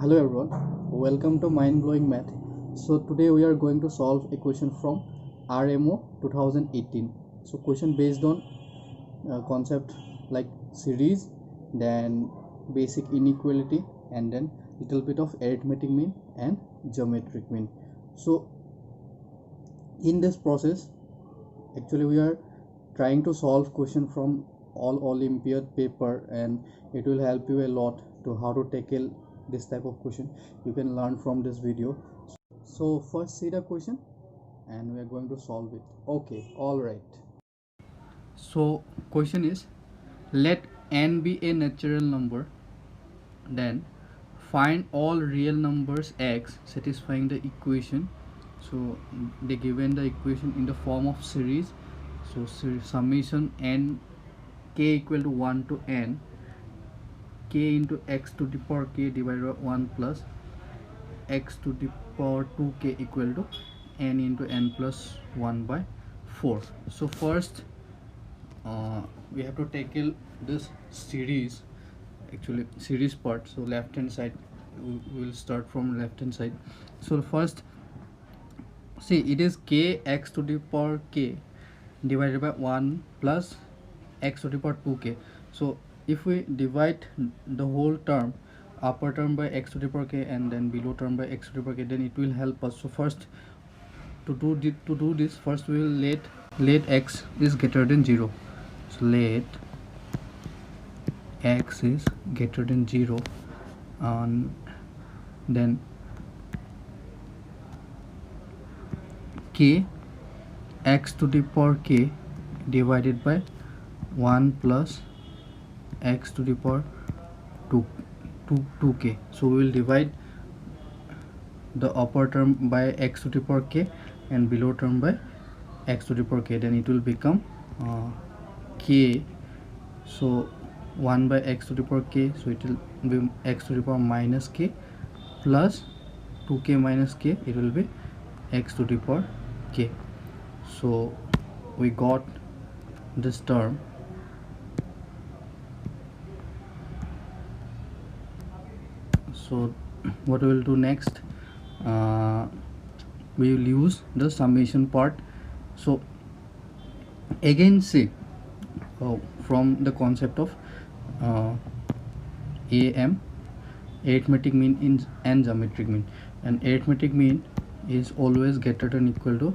Hello everyone, welcome to Mind Blowing Math. So today we are going to solve a question from RMO 2018. So question based on concept like series, then basic inequality, and then little bit of arithmetic mean and geometric mean. So in this process, actually we are trying to solve question from all Olympiad paper, and it will help you a lot to how to tackle this type of question. You can learn from this video. So first see the question and we are going to solve it. Okay, all right. So question is, let n be a natural number, then find all real numbers x satisfying the equation. So they given the equation in the form of series. So summation n k equal to 1 to n k into x to the power k divided by 1 plus x to the power 2k equal to n into n plus 1 by 4. So first we have to tackle this series, actually series part. So left hand side, we will start from left hand side. So first see, it is k x to the power k divided by 1 plus x to the power 2k. So if we divide the whole term, upper term by x to the power k and then below term by x to the power k, then it will help us. So first to do this, first we will let x is greater than 0. So let x is greater than 0, and then k x to the power k divided by 1 plus x to the power 2k. So we will divide the upper term by x to the power k and below term by x to the power k, then it will become k. So 1 by x to the power k, so it will be x to the power minus k plus 2k minus k, it will be x to the power k. So we got this term. So what we will do next, we will use the summation part. So again see, from the concept of AM, arithmetic mean and geometric mean, and arithmetic mean is always greater than equal to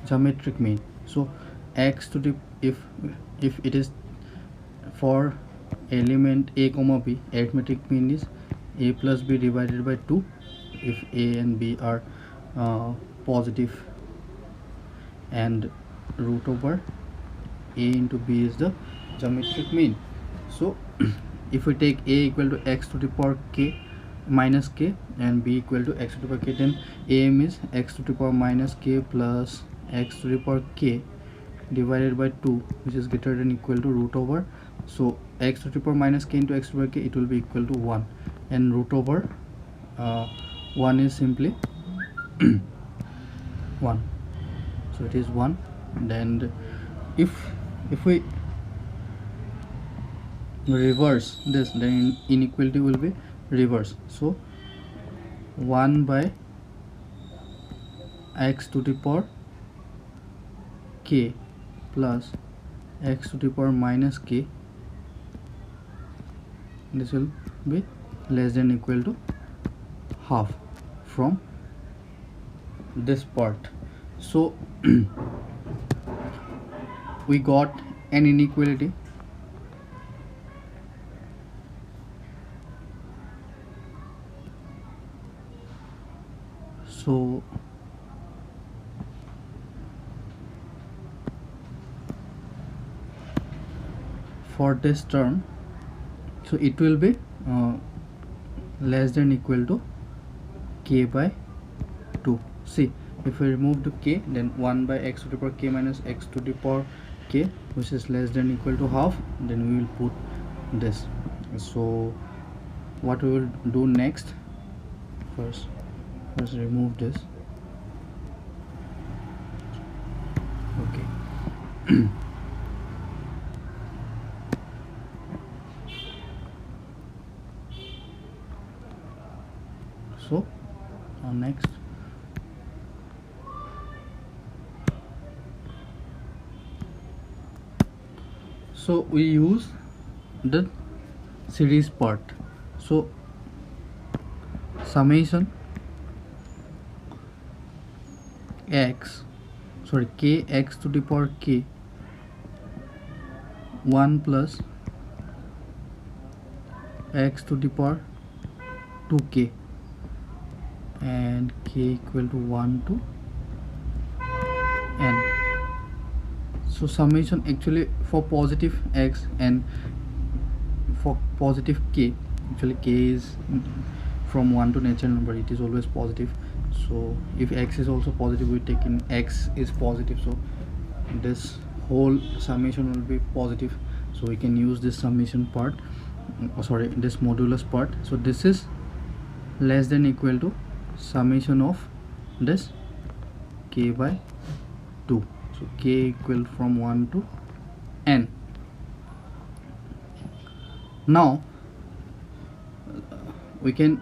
geometric mean. So x to the, if it is for element a comma b, arithmetic mean is a plus b divided by 2 if a and b are positive, and root over a into b is the geometric mean. So if we take a equal to x to the power k minus k and b equal to x to the power k, then am is x to the power minus k plus x to the power k divided by 2, which is greater than equal to root over. So x to the power minus k into x to the power k, it will be equal to 1, and root over 1 is simply 1. So it is 1. Then if we reverse this, then inequality will be reverse. So 1 by x to the power k plus x to the power minus k, this will be less than equal to half from this part. So we got an inequality. So for this term, so it will be less than equal to k by 2. See, if we remove the k, then 1 by x to the power k minus x to the power k, which is less than equal to half, then we will put this. So what we will do next, first remove this. Okay. So next, so we use the series part. So summation k x to the power k 1 plus x to the power 2k and k equal to 1 to n. So summation actually for positive x and for positive k, actually k is from 1 to natural number, it is always positive. So if x is also positive, we take in x is positive, so this whole summation will be positive. So we can use this summation part, this modulus part. So this is less than equal to summation of this k by 2. So k equal from 1 to n. Now we can,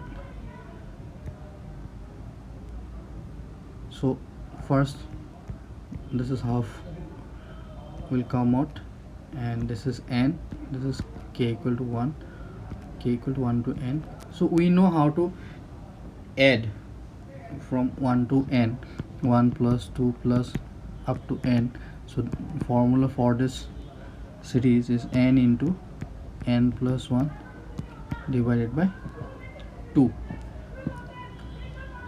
so first this is half will come out, and this is n, this is k equal to 1, k equal to 1 to n. So we know how to add from 1 to n, 1 plus 2 plus up to n. So formula for this series is n into n plus 1 divided by 2.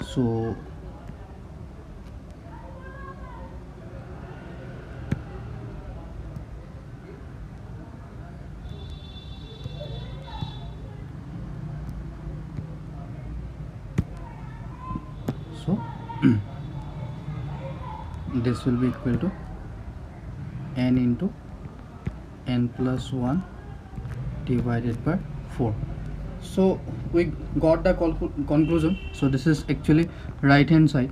So this will be equal to n into n plus 1 divided by 4. So we got the conclusion. So this is actually right hand side,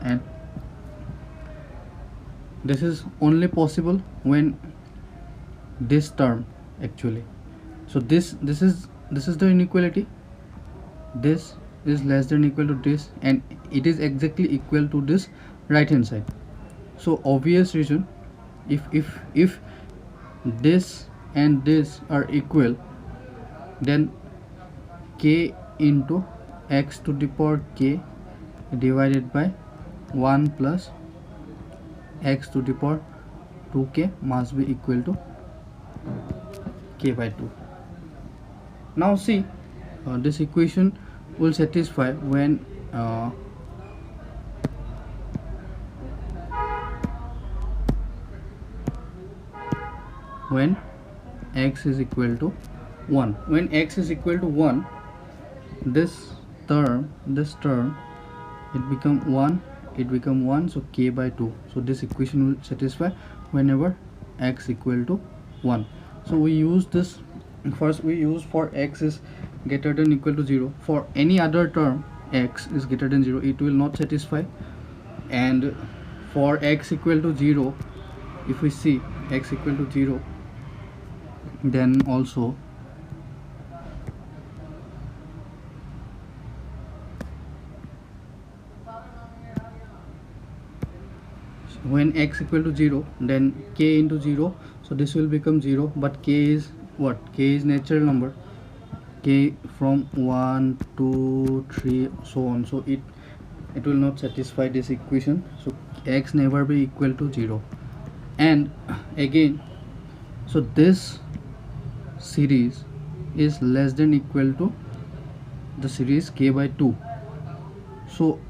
and this is only possible when this term actually, so this is the inequality, this is less than equal to this, and it is exactly equal to this right hand side. So obvious reason, if this and this are equal, then k into x to the power k divided by 1 plus x to the power 2k must be equal to k by 2. Now see, this equation will satisfy when x is equal to 1. When x is equal to 1, this term it become 1, so k by 2. So this equation will satisfy whenever x equal to 1. So we use this, first we use for x is greater than equal to 0. For any other term x is greater than 0, it will not satisfy. And for x equal to 0, if we see x equal to 0, then also when x equal to 0, then k into 0, so this will become 0, but k is what? K is natural number, k from 1 2 3 so on, so it will not satisfy this equation. So x never be equal to 0. And again, so this series is less than equal to the series k by 2. So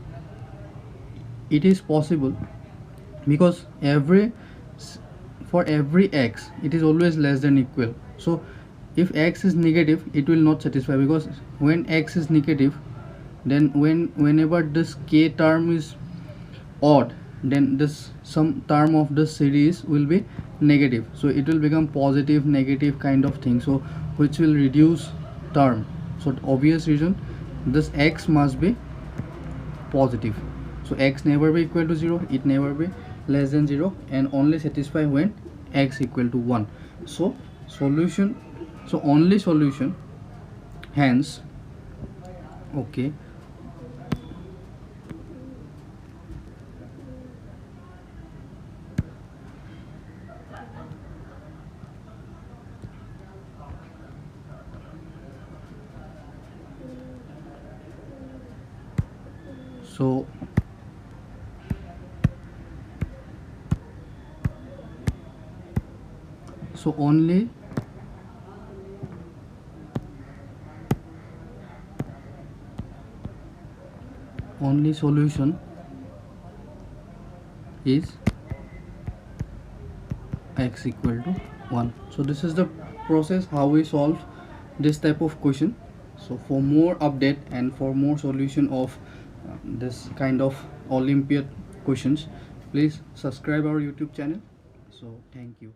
it is possible, because for every x it is always less than equal. So if x is negative, it will not satisfy, because when x is negative, then whenever this k term is odd, then this some term of the series will be negative, so it will become positive negative kind of thing, so which will reduce term. So obvious reason, this x must be positive. So x never be equal to 0, it never be less than 0, and only satisfy when x equal to 1. So solution, so only solution, hence Okay. So only solution is x equal to 1. So this is the process how we solve this type of question. So for more update and for more solution of this kind of Olympiad questions, please subscribe our YouTube channel. So thank you.